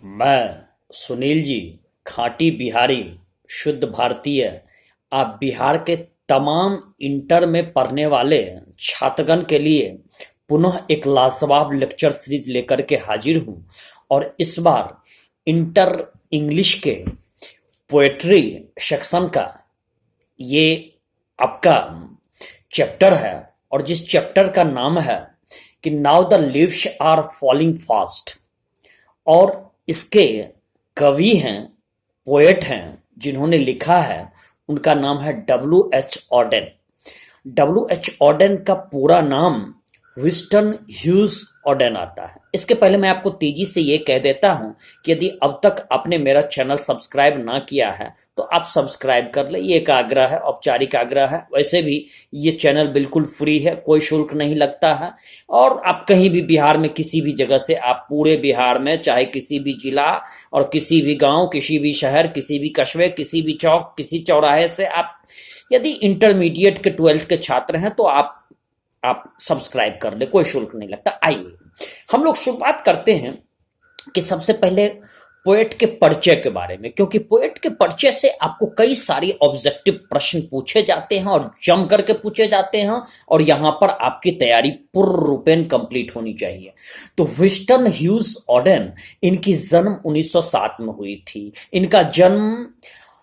मैं सुनील जी, खाँटी बिहारी, शुद्ध भारतीय, आप बिहार के तमाम इंटर में पढ़ने वाले छात्रगण के लिए पुनः एक लाजवाब लेक्चर सीरीज लेकर के हाजिर हूँ। और इस बार इंटर इंग्लिश के पोएट्री सेक्शन का ये आपका चैप्टर है, और जिस चैप्टर का नाम है कि now the leaves are falling fast. और इसके कवि हैं, पोएट हैं, जिन्होंने लिखा है, उनका नाम है W.H. ऑडेन। W.H. ऑडेन का पूरा नाम विस्टन ह्यूज ऑडेन आता है। इसके पहले मैं आपको तेजी से ये कह देता हूं कि यदि अब तक आपने मेरा चैनल सब्सक्राइब ना किया है तो आप सब्सक्राइब कर ले। ये एक आग्रह है, औपचारिक आग्रह है। वैसे भी ये चैनल बिल्कुल फ्री है, कोई शुल्क नहीं लगता है। और आप कहीं भी बिहार में किसी भी जगह से, आप पूरे बिहार में चाहे किसी भी जिला और किसी भी गांव, किसी भी शहर, किसी भी कस्बे, किसी भी चौक, किसी चौराहे से आप यदि इंटरमीडिएट के 12th के छात्र हैं तो आप सब्सक्राइब कर ले, कोई शुल्क नहीं लगता। आइए हम लोग शुरुआत करते हैं कि सबसे पहले पोएट के परिचय के बारे में, क्योंकि पोएट के परिचय से आपको कई सारी ऑब्जेक्टिव प्रश्न पूछे जाते हैं और जम करके पूछे जाते हैं, और यहां पर आपकी तैयारी पूर्ण रूपेण कंप्लीट होनी चाहिए। तो विस्टन ह्यूज ऑडेन, इनकी जन्म 1907 में हुई थी। इनका जन्म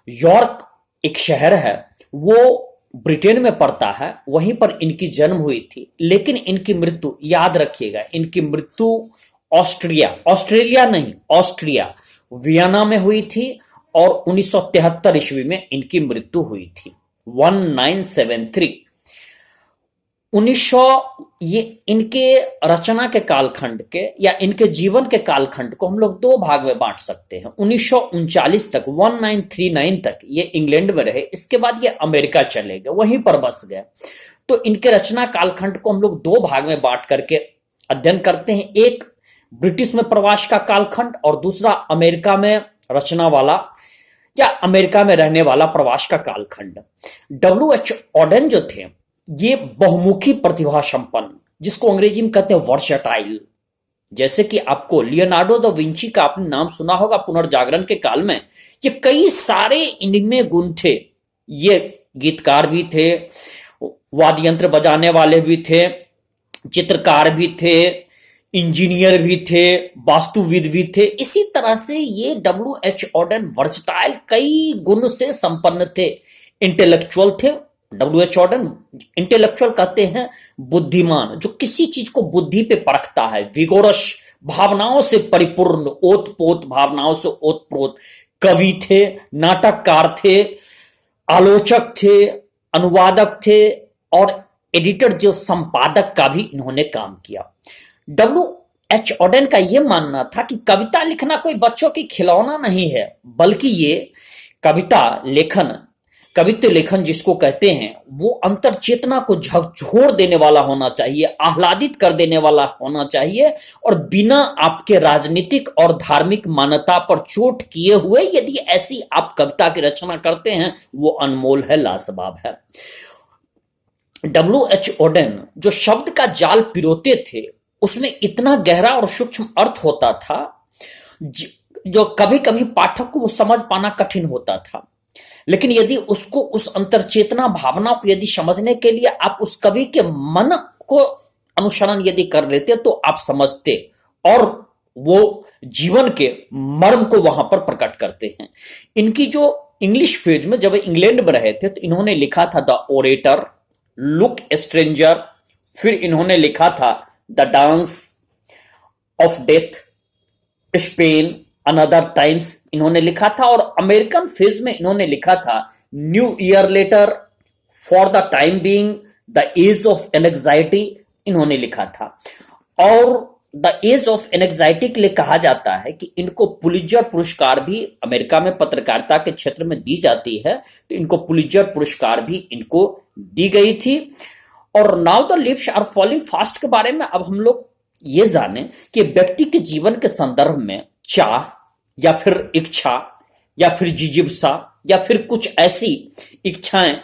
यॉर्क एक शहर है, वो ब्रिटेन में पड़ता है, वहीं पर इनकी जन्म हुई थी। लेकिन इनकी मृत्यु, याद रखिएगा, इनकी मृत्यु ऑस्ट्रेलिया नहीं, ऑस्ट्रिया वियना में हुई थी, और 1973 ईस्वी में इनकी मृत्यु हुई थी। 1973 1900। ये इनके रचना के कालखंड के या इनके जीवन के कालखंड को हम लोग दो भाग में बांट सकते हैं। 1939 तक, 1939 तक ये इंग्लैंड में रहे। इसके बाद ये अमेरिका चले गए, वहीं पर बस गए। तो इनके रचना कालखंड को हम लोग दो भाग में बांट करके अध्ययन करते हैं। एक ब्रिटिश में प्रवास का कालखंड, और दूसरा अमेरिका में रचना वाला या अमेरिका में रहने वाला प्रवास का कालखंड। W.H. ऑडेन जो थे, ये बहुमुखी प्रतिभा संपन्न, जिसको अंग्रेजी में कहते हैं वर्सेटाइल। जैसे कि आपको लियोनार्डो दा विंची का आपने नाम सुना होगा पुनर्जागरण के काल में। ये कई सारे इनमें गुण थे। ये गीतकार भी थे, वाद्य यंत्र बजाने वाले भी थे, चित्रकार भी थे, इंजीनियर भी थे, वास्तुविद भी थे। इसी तरह से ये W.H. ऑडेन वर्सेटाइल, कई गुण से संपन्न थे। इंटेलेक्चुअल थे। W.H. ऑडेन इंटेलेक्चुअल कहते हैं बुद्धिमान, जो किसी चीज को बुद्धि पे परखता है। विगोरस, भावनाओं से परिपूर्ण, ओतप्रोत भावनाओं से ओतप्रोत कवि थे, नाटककार थे, आलोचक थे, अनुवादक थे, और एडिटर, जो संपादक का भी इन्होंने काम किया। W.H. ऑडेन का यह मानना था कि कविता लिखना कोई बच्चों की खिलौना नहीं है, बल्कि ये कवित्व लेखन जिसको कहते हैं, वो अंतर चेतना को झकझोर देने वाला होना चाहिए, आह्लादित कर देने वाला होना चाहिए, और बिना आपके राजनीतिक और धार्मिक मान्यता पर चोट किए हुए यदि ऐसी आप कविता की रचना करते हैं, वो अनमोल है, लाजवाब है। W.H. ऑडेन जो शब्द का जाल पिरोते थे, उसमें इतना गहरा और सूक्ष्म अर्थ होता था जो कभी कभी पाठक को वो समझ पाना कठिन होता था। लेकिन यदि उसको, उस अंतरचेतना भावना को यदि समझने के लिए आप उस कवि के मन को अनुसरण यदि कर लेते तो आप समझते, और वो जीवन के मर्म को वहां पर प्रकट करते हैं। इनकी जो इंग्लिश फेज में, जब इंग्लैंड में रहे थे, तो इन्होंने लिखा था द ओरेटर, लुक स्ट्रेंजर, फिर इन्होंने लिखा था the dance of death, Spain, another times इन्होंने लिखा था, और अमेरिकन फेज में इन्होंने लिखा था New Year letter, for the time being, the age of anxiety इन्होंने लिखा था। और द एज ऑफ एंग्जाइटी के लिए कहा जाता है कि इनको पुलित्जर पुरस्कार भी अमेरिका में पत्रकारिता के क्षेत्र में दी जाती है, तो इनको पुलित्जर पुरस्कार भी इनको दी गई थी। और now the leaves are falling fast के बारे में अब हम लोग ये जाने कि व्यक्ति के जीवन के संदर्भ में चाह या फिर इच्छा या फिर जिज्ञासा या फिर कुछ ऐसी इच्छाएं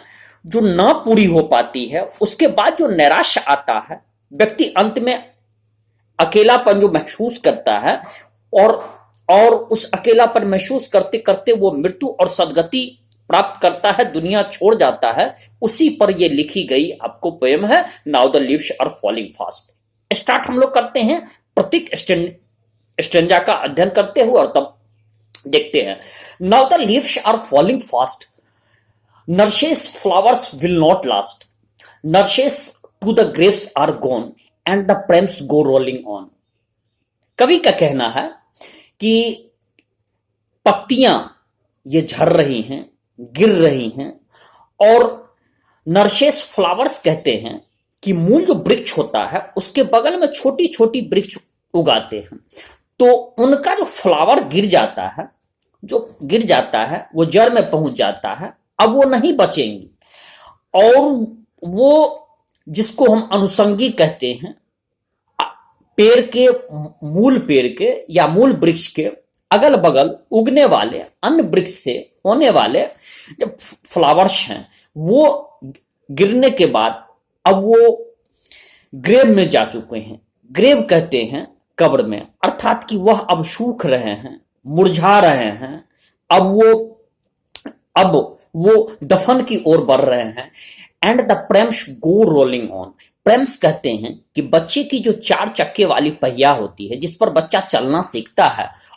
जो ना पूरी हो पाती है, उसके बाद जो निराशा आता है, व्यक्ति अंत में अकेलापन जो महसूस करता है, और और उस अकेलापन महसूस करते करते वो मृत्यु और सदगति प्राप्त करता है, दुनिया छोड़ जाता है। उसी पर ये लिखी गई आपको पोएम है, now the leaves are falling fast. Start हम लोग करते हैं प्रत्येक स्टेंजा का अध्ययन करते हुए और तब देखते हैं। Now the leaves are falling fast, nurses flowers will not last, nurses to the graves are gone and the prams go rolling on. कवि का कहना है कि पत्तियां ये झड़ रही हैं, गिर रही हैं, और नर्सेस फ्लावर्स कहते हैं कि मूल जो वृक्ष होता है उसके बगल में छोटी छोटी वृक्ष उगाते हैं, तो उनका जो फ्लावर गिर जाता है, जो गिर जाता है वो जड़ में पहुंच जाता है, अब वो नहीं बचेंगी। और वो जिसको हम अनुषंगी कहते हैं, पेड़ के मूल पेड़ के या मूल वृक्ष के अगल बगल उगने वाले अन्य वृक्ष से होने वाले जो फ्लावर्स हैं वो गिरने के बाद अब वो ग्रेव में जा चुके हैं। ग्रेव कहते हैं कब्र में, अर्थात कि वह अब सूख रहे हैं, मुरझा रहे हैं, अब वो दफन की ओर बढ़ रहे हैं। And the prams go rolling on. Prem's कहते हैं कि बच्चे की जो 4 चक्के वाली पहिया होती है जिस पर बच्चा चलना सीखता है,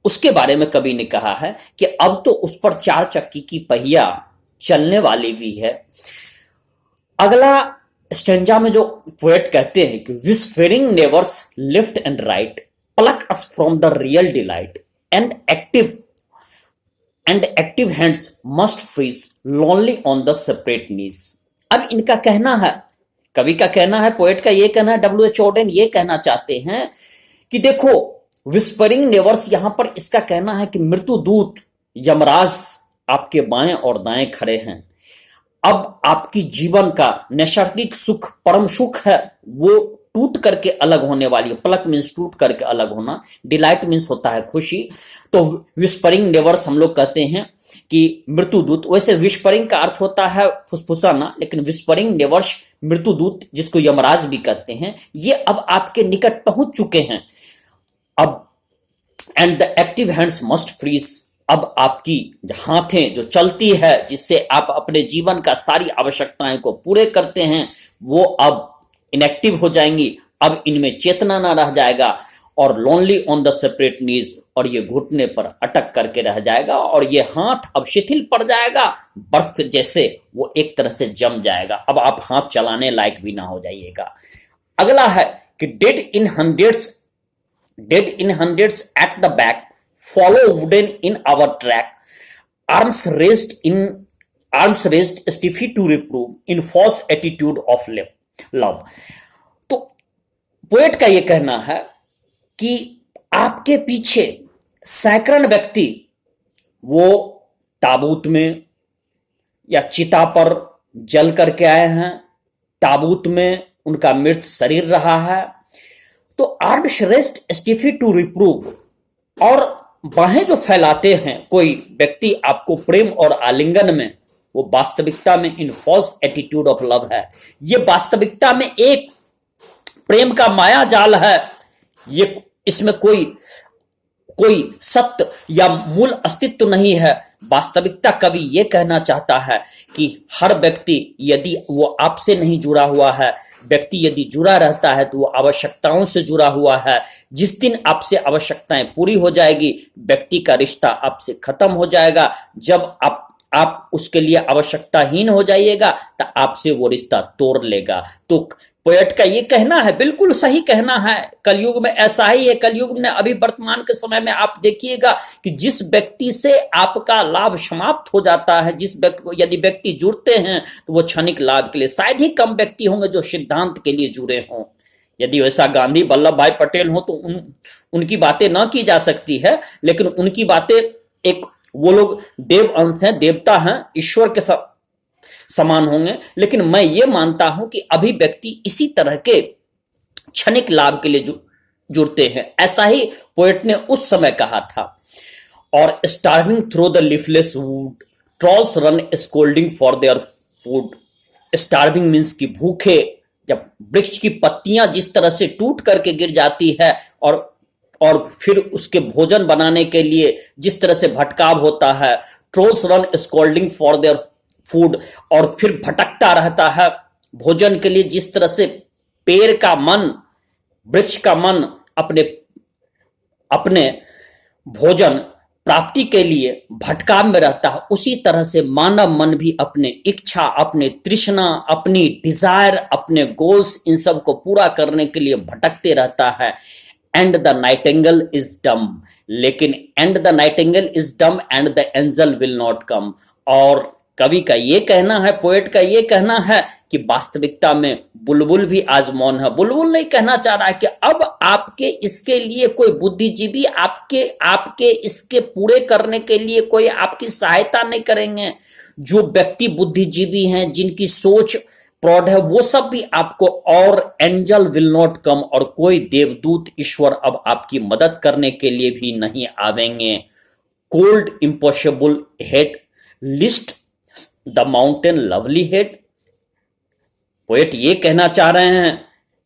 उसके बारे में कवि ने कहा है कि अब तो उस पर 4 चक्की की पहिया चलने वाली भी है। अगला स्टेंजा में जो पोएट कहते हैं कि whispering neighbours left and right, pluck us from the real delight, and active hands must freeze lonely on the separate knees. अब इनका कहना है, कवि का कहना है, पोएट का ये कहना है, W.H. Auden ये कहना चाहते हैं कि देखो विस्परिंग नेवर्स, यहां पर इसका कहना है कि मृत्यु दूत यमराज आपके बाएं और दाएं खड़े हैं। अब आपकी जीवन का नैसर्गिक सुख, परम सुख है, वो टूट करके अलग होने वाली है। प्लक मीन्स टूट करके अलग होना, डिलाइट मीन्स होता है खुशी। तो विस्परिंग नेवर्स हम लोग कहते हैं कि मृत्युदूत, वैसे विस्परिंग का अर्थ होता है फुसफुसाना, लेकिन विस्परिंग नेवर्स मृत्युदूत जिसको यमराज भी कहते हैं, ये अब आपके निकट पहुंच चुके हैं। अब and the active hands must freeze, अब आपकी हाथें जो चलती है जिससे आप अपने जीवन का सारी आवश्यकताएं को पूरे करते हैं, वो अब इनएक्टिव हो जाएंगी, अब इनमें चेतना ना रह जाएगा। और लोनली ऑन द सेपरेट नीज, और ये घुटने पर अटक करके रह जाएगा, और ये हाथ अब शिथिल पड़ जाएगा, बर्फ जैसे वो एक तरह से जम जाएगा, अब आप हाथ चलाने लायक भी ना हो जाइएगा। अगला है कि dead in hundreds at the back, follow wooden in our track, arms raised stiffly to reprove in false attitude of love. तो पोएट का यह कहना है कि आपके पीछे सैकड़ों व्यक्ति वो ताबूत में या चिता पर जल करके आए हैं, ताबूत में उनका मृत शरीर रहा है, तो आर्म्स रेस्ट स्टिफी टू रिप्रूव, और बाहें जो फैलाते हैं कोई व्यक्ति आपको प्रेम और आलिंगन में, वो वास्तविकता में इन फॉल्स एटीट्यूड ऑफ लव है। ये वास्तविकता में एक प्रेम का माया जाल है, ये इसमें कोई सत्य या मूल अस्तित्व नहीं है। वास्तविकता कवि ये कहना चाहता है कि हर व्यक्ति यदि वो आपसे नहीं जुड़ा हुआ है, व्यक्ति यदि जुड़ा रहता है तो वो आवश्यकताओं से जुड़ा हुआ है। जिस दिन आपसे आवश्यकताएं पूरी हो जाएगी, व्यक्ति का रिश्ता आपसे खत्म हो जाएगा। जब आप उसके लिए आवश्यकताहीन हो जाइएगा तो आपसे वो रिश्ता तोड़ लेगा। तो पोएट का ये कहना है, बिल्कुल सही कहना है। कलयुग में ऐसा ही है। कलयुग में अभी वर्तमान के समय में आप देखिएगा कि जिस व्यक्ति से आपका लाभ समाप्त हो जाता है, यदि व्यक्ति जुड़ते हैं तो वो क्षणिक लाभ के लिए, शायद ही कम व्यक्ति होंगे जो सिद्धांत के लिए जुड़े हों। यदि वैसा गांधी वल्लभ भाई पटेल हो तो उनकी बातें ना की जा सकती है, लेकिन उनकी बातें एक, वो लोग देव अंश हैं, देवता हैं, ईश्वर के समान होंगे। लेकिन मैं ये मानता हूं कि अभी व्यक्ति इसी तरह के क्षणिक लाभ के लिए जुड़ते हैं। ऐसा ही पोएट ने उस समय कहा था। और starving through the leafless wood, trolls run scolding for their food. Starving means की भूखे, जब वृक्ष की पत्तियां जिस तरह से टूट करके गिर जाती है और और फिर उसके भोजन बनाने के लिए जिस तरह से भटकाव होता है, trolls run scolding for their food, और फिर भटकता रहता है भोजन के लिए, जिस तरह से पेड़ का मन, वृक्ष का मन अपने अपने भोजन प्राप्ति के लिए भटकाव में रहता है, उसी तरह से मानव मन भी अपने इच्छा, अपने तृष्णा, अपनी डिजायर, अपने गोल्स, इन सब को पूरा करने के लिए भटकते रहता है। And the Nightingale is dumb, लेकिन and the Nightingale is dumb and the angel will not come. और कवि का ये कहना है, पोएट का ये कहना है कि वास्तविकता में बुलबुल भी आज मौन है। बुलबुल नहीं कहना चाह रहा है कि अब आपके इसके लिए कोई बुद्धिजीवी आपके आपके इसके पूरे करने के लिए कोई आपकी सहायता नहीं करेंगे। जो व्यक्ति बुद्धिजीवी हैं, जिनकी सोच प्रौढ़ है, वो सब भी आपको, और एंजल विल नॉट कम, और कोई देवदूत ईश्वर अब आपकी मदद करने के लिए भी नहीं आवेंगे। Cold impossible head list the mountain lovely head. Poet ये कहना चाह रहे हैं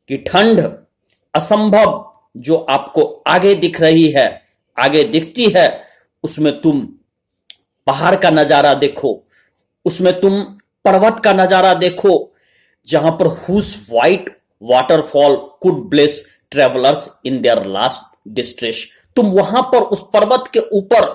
कि ठंड असंभव जो आपको आगे दिख रही है, आगे दिखती है, उसमें तुम पहाड़ का नजारा देखो, उसमें तुम पर्वत का नजारा देखो, जहां पर whose white waterfall could bless travellers in their last distress. तुम वहां पर उस पर्वत के ऊपर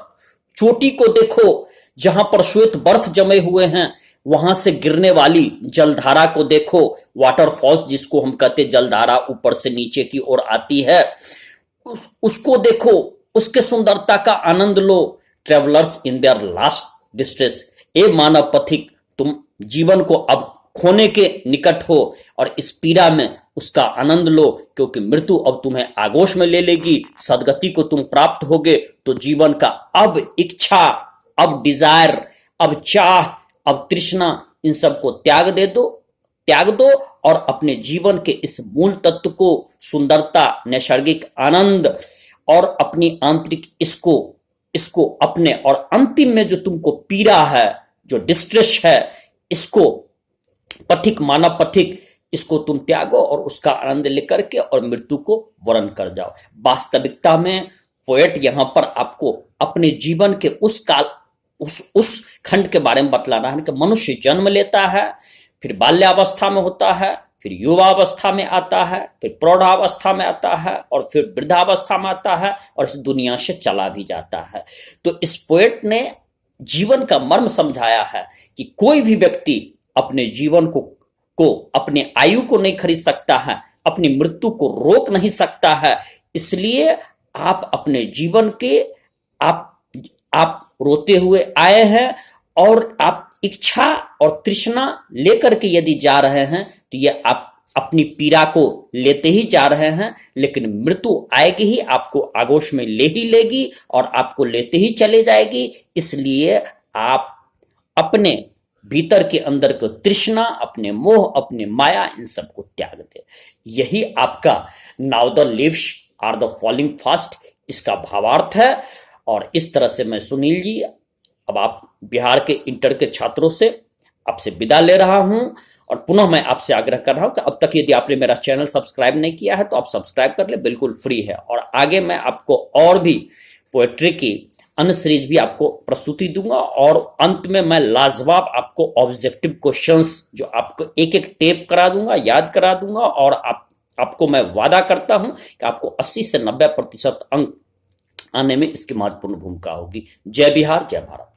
चोटी को देखो, जहां पर श्वेत बर्फ जमे हुए हैं, वहां से गिरने वाली जलधारा को देखो, वाटरफॉल्स जिसको हम कहते जलधारा ऊपर से नीचे की ओर आती है, उसको देखो, उसके सुंदरता का आनंद लो। Travellers in their last distress, ए मानव पथिक, तुम जीवन को अब खोने के निकट हो और इस पीड़ा में उसका आनंद लो, क्योंकि मृत्यु अब तुम्हें आगोश में ले लेगी, सदगति को तुम प्राप्त होगे। तो जीवन का अब इच्छा, अब डिजायर, अब चाह, अब तृष्णा, इन सब को त्याग दो और अपने जीवन के इस मूल तत्व को, सुंदरता, नैसर्गिक आनंद और अपनी आंतरिक इसको अपने, और अंतिम में जो तुमको पीड़ा है, जो डिस्ट्रेस है, इसको पथिक, मानव पथिक, इसको तुम त्यागो और उसका आनंद लेकर के और मृत्यु को वरण कर जाओ। वास्तविकता में पोएट यहां पर आपको अपने जीवन के उस काल, उस खंड के बारे में बतला रहा है कि मनुष्य जन्म लेता है, फिर बाल्यावस्था में होता है, फिर युवावस्था में आता है, फिर प्रौढ़ावस्था में आता है, और फिर वृद्धावस्था में आता है, और इस दुनिया से चला भी जाता है। तो इस पोएट ने जीवन का मर्म समझाया है कि कोई भी व्यक्ति अपने जीवन को अपने आयु को नहीं खरीद सकता है, अपनी मृत्यु को रोक नहीं सकता है। इसलिए आप अपने जीवन के आप रोते हुए आए हैं, और आप इच्छा और तृष्णा लेकर के यदि जा रहे हैं तो ये आप अपनी पीड़ा को लेते ही जा रहे हैं, लेकिन मृत्यु आएगी ही, आपको आगोश में ले ही लेगी और आपको लेते ही चले जाएगी। इसलिए आप अपने भीतर के अंदर को तृष्णा, अपने मोह, अपने माया, इन सब को त्याग दे। यही आपका now the leaves are the falling fast, इसका भावार्थ है। और इस तरह से मैं सुनील जी, अब आप बिहार के इंटर के छात्रों से आपसे विदा ले रहा हूं, और पुनः मैं आपसे आग्रह कर रहा हूं कि अब तक यदि आपने मेरा चैनल सब्सक्राइब नहीं किया है तो आप सब्सक्राइब कर ले, बिल्कुल फ्री है। और आगे मैं आपको और भी पोएट्री की अन्य सीरीज भी आपको प्रस्तुति दूंगा, और अंत में मैं लाजवाब आपको ऑब्जेक्टिव क्वेश्चंस जो आपको एक एक टेप करा दूंगा, याद करा दूंगा, और आपको मैं वादा करता हूं कि आपको 80 से 90% अंक आने में इसकी महत्वपूर्ण भूमिका होगी। जय बिहार, जय भारत।